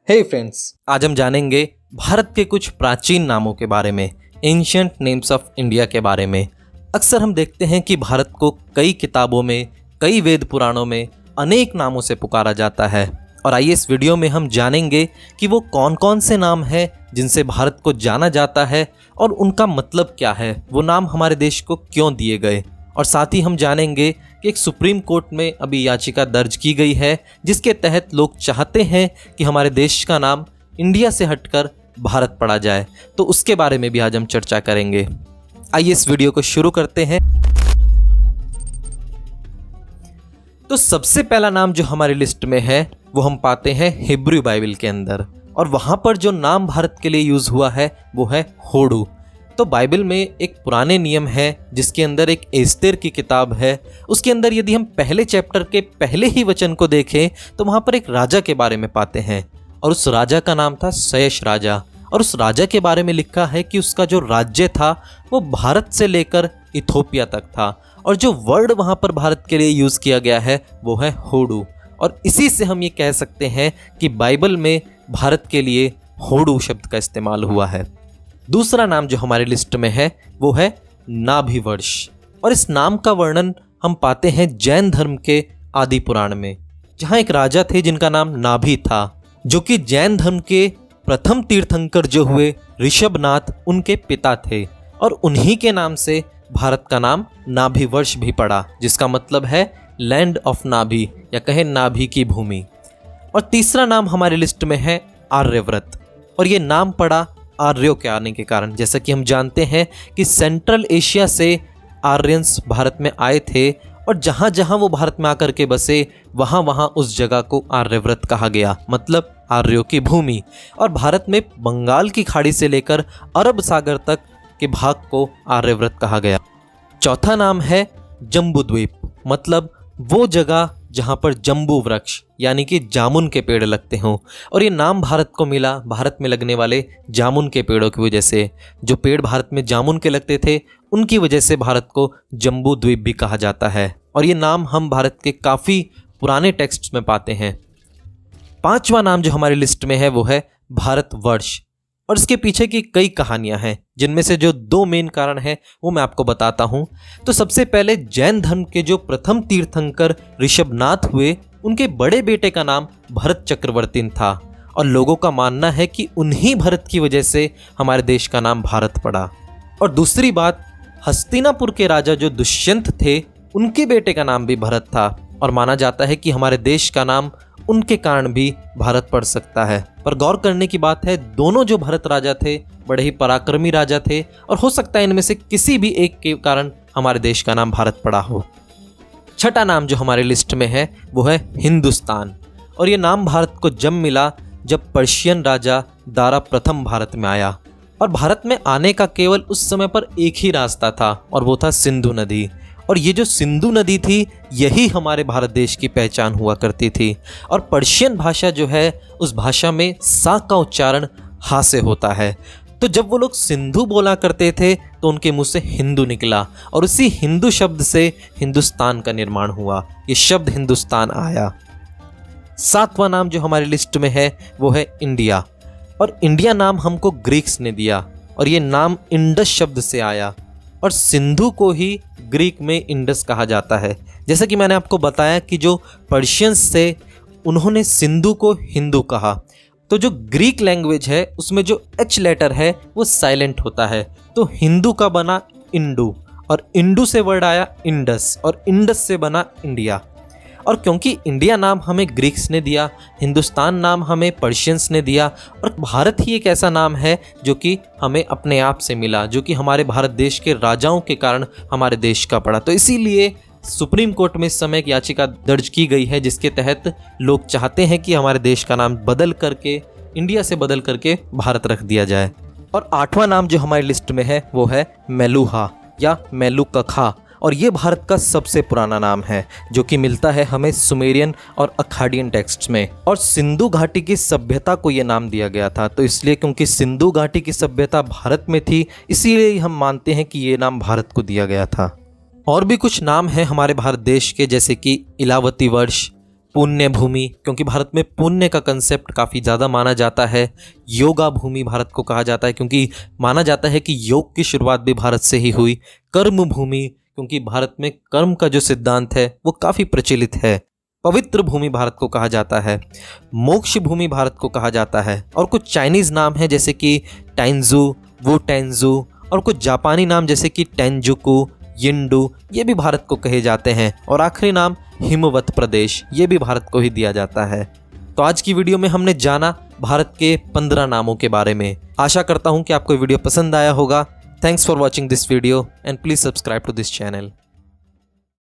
हे friends, आज हम जानेंगे भारत के कुछ प्राचीन नामों के बारे में, एंशिएंट नेम्स ऑफ इंडिया के बारे में। अक्सर हम देखते हैं कि भारत को कई किताबों में, कई वेद पुराणों में अनेक नामों से पुकारा जाता है। और आइए इस वीडियो में हम जानेंगे कि वो कौन कौन से नाम हैं जिनसे भारत को जाना जाता है और उनका मतलब क्या है, वो नाम हमारे देश को क्यों दिए गए। और साथ ही हम जानेंगे कि एक सुप्रीम कोर्ट में अभी याचिका दर्ज की गई है जिसके तहत लोग चाहते हैं कि हमारे देश का नाम इंडिया से हटकर भारत पड़ा जाए, तो उसके बारे में भी आज हम चर्चा करेंगे। आइए इस वीडियो को शुरू करते हैं। तो सबसे पहला नाम जो हमारी लिस्ट में है वो हम पाते हैं हिब्रू बाइबल के अंदर, और वहां पर जो नाम भारत के लिए यूज हुआ है वो है होडू। तो बाइबल में एक पुराने नियम है जिसके अंदर एक एस्तेर की किताब है। उसके अंदर यदि हम पहले चैप्टर के पहले ही वचन को देखें तो वहां पर एक राजा के बारे में पाते हैं, और उस राजा का नाम था सयश राजा। और उस राजा के बारे में लिखा है कि उसका जो राज्य था वो भारत से लेकर इथोपिया तक था, और जो वर्ड वहां पर भारत के लिए यूज किया गया है वो है होडू। और इसी से हम ये कह सकते हैं कि बाइबल में भारत के लिए होडू शब्द का इस्तेमाल हुआ है। दूसरा नाम जो हमारी लिस्ट में है वो है नाभि वर्ष, और इस नाम का वर्णन हम पाते हैं जैन धर्म के आदि पुराण में, जहां एक राजा थे जिनका नाम नाभि था, जो कि जैन धर्म के प्रथम तीर्थंकर जो हुए ऋषभनाथ उनके पिता थे, और उन्हीं के नाम से भारत का नाम नाभि वर्ष भी पड़ा, जिसका मतलब है लैंड ऑफ नाभि या कहे नाभि की भूमि। और तीसरा नाम हमारी लिस्ट में है आर्यव्रत, और ये नाम पड़ा आर्यों के आने के कारण। जैसा कि हम जानते हैं कि सेंट्रल एशिया से आर्यंस भारत में आए थे, और जहाँ जहाँ वो भारत में आकर के बसे वहाँ वहाँ उस जगह को आर्यव्रत कहा गया, मतलब आर्यों की भूमि। और भारत में बंगाल की खाड़ी से लेकर अरब सागर तक के भाग को आर्यव्रत कहा गया। चौथा नाम है जम्बूद्वीप, मतलब वो जगह जहाँ पर जम्बू वृक्ष यानी कि जामुन के पेड़ लगते हों। और ये नाम भारत को मिला भारत में लगने वाले जामुन के पेड़ों की वजह से। जो पेड़ भारत में जामुन के लगते थे उनकी वजह से भारत को जम्बू द्वीप भी कहा जाता है, और ये नाम हम भारत के काफ़ी पुराने टेक्स्ट्स में पाते हैं। पांचवा नाम जो हमारी लिस्ट में है वो है भारतवर्ष, और इसके पीछे की कई कहानियां हैं, जिनमें से जो दो मेन कारण हैं वो मैं आपको बताता हूं। तो सबसे पहले जैन धर्म के जो प्रथम तीर्थंकर ऋषभनाथ हुए, उनके बड़े बेटे का नाम भरत चक्रवर्ती था, और लोगों का मानना है कि उन्हीं भरत की वजह से हमारे देश का नाम भारत पड़ा। और दूसरी बात, हस्तिनापुर के राजा जो दुष्यंत थे उनके बेटे का नाम भी भरत था, और माना जाता है कि हमारे देश का नाम उनके कारण भी भारत पड़ सकता है। पर गौर करने की बात है, दोनों जो भरत राजा थे बड़े ही पराक्रमी राजा थे, और हो सकता है इनमें से किसी भी एक के कारण हमारे देश का नाम भारत पड़ा हो। छठा नाम जो हमारे लिस्ट में है वो है हिंदुस्तान, और ये नाम भारत को जब मिला जब पर्शियन राजा दारा प्रथम भारत में आया। और भारत में आने का केवल उस समय पर एक ही रास्ता था, और वो था सिंधु नदी। और ये जो सिंधु नदी थी यही हमारे भारत देश की पहचान हुआ करती थी। और पर्शियन भाषा जो है उस भाषा में सा का उच्चारण हा से होता है। तो जब वो लोग सिंधु बोला करते थे तो उनके मुंह से हिंदू निकला, और उसी हिंदू शब्द से हिंदुस्तान का निर्माण हुआ, ये शब्द हिंदुस्तान आया। सातवां नाम जो हमारी लिस्ट में है वो है इंडिया, और इंडिया नाम हमको ग्रीक्स ने दिया, और ये नाम इंडस शब्द से आया, और सिंधु को ही ग्रीक में इंडस कहा जाता है। जैसा कि मैंने आपको बताया कि जो पर्शियंस थे उन्होंने सिंधु को हिंदू कहा, तो जो ग्रीक लैंग्वेज है उसमें जो एच लेटर है वो साइलेंट होता है, तो हिंदू का बना इंडू, और इंडू से वर्ड आया इंडस, और इंडस से बना इंडिया। और क्योंकि इंडिया नाम हमें ग्रीक्स ने दिया, हिंदुस्तान नाम हमें पर्शियंस ने दिया, और भारत ही एक ऐसा नाम है जो कि हमें अपने आप से मिला, जो कि हमारे भारत देश के राजाओं के कारण हमारे देश का पड़ा। तो इसीलिए सुप्रीम कोर्ट में इस समय एक याचिका दर्ज की गई है जिसके तहत लोग चाहते हैं कि हमारे देश का नाम बदल करके, इंडिया से बदल करके भारत रख दिया जाए। और आठवां नाम जो हमारी लिस्ट में है वो है मेलुहा या मेलुकखा, और ये भारत का सबसे पुराना नाम है जो कि मिलता है हमें सुमेरियन और अखाडियन टेक्स्ट्स में। और सिंधु घाटी की सभ्यता को ये नाम दिया गया था, तो इसलिए क्योंकि सिंधु घाटी की सभ्यता भारत में थी इसीलिए हम मानते हैं कि ये नाम भारत को दिया गया था। और भी कुछ नाम हैं हमारे भारत देश के, जैसे कि इलावती वर्ष, पुण्य भूमि, क्योंकि भारत में पुण्य का कंसेप्ट काफ़ी ज़्यादा माना जाता है। योगा भूमि भारत को कहा जाता है, क्योंकि माना जाता है कि योग की शुरुआत भी भारत से ही हुई। कर्म भूमि, क्योंकि भारत में कर्म का जो सिद्धांत है वो काफ़ी प्रचलित है। पवित्र भूमि भारत को कहा जाता है। मोक्ष भूमि भारत को कहा जाता है। और कुछ चाइनीज़ नाम हैं जैसे कि टाइंजू, वो टेंजू, और कुछ जापानी नाम जैसे कि टेंजुकु, यिंडू, ये भी भारत को कहे जाते हैं। और आखिरी नाम हिमवत प्रदेश, ये भी भारत को ही दिया जाता है। तो आज की वीडियो में हमने जाना भारत के 15 नामों के बारे में। आशा करता हूँ कि आपको वीडियो पसंद आया होगा। Thanks for watching this video and please subscribe to this channel.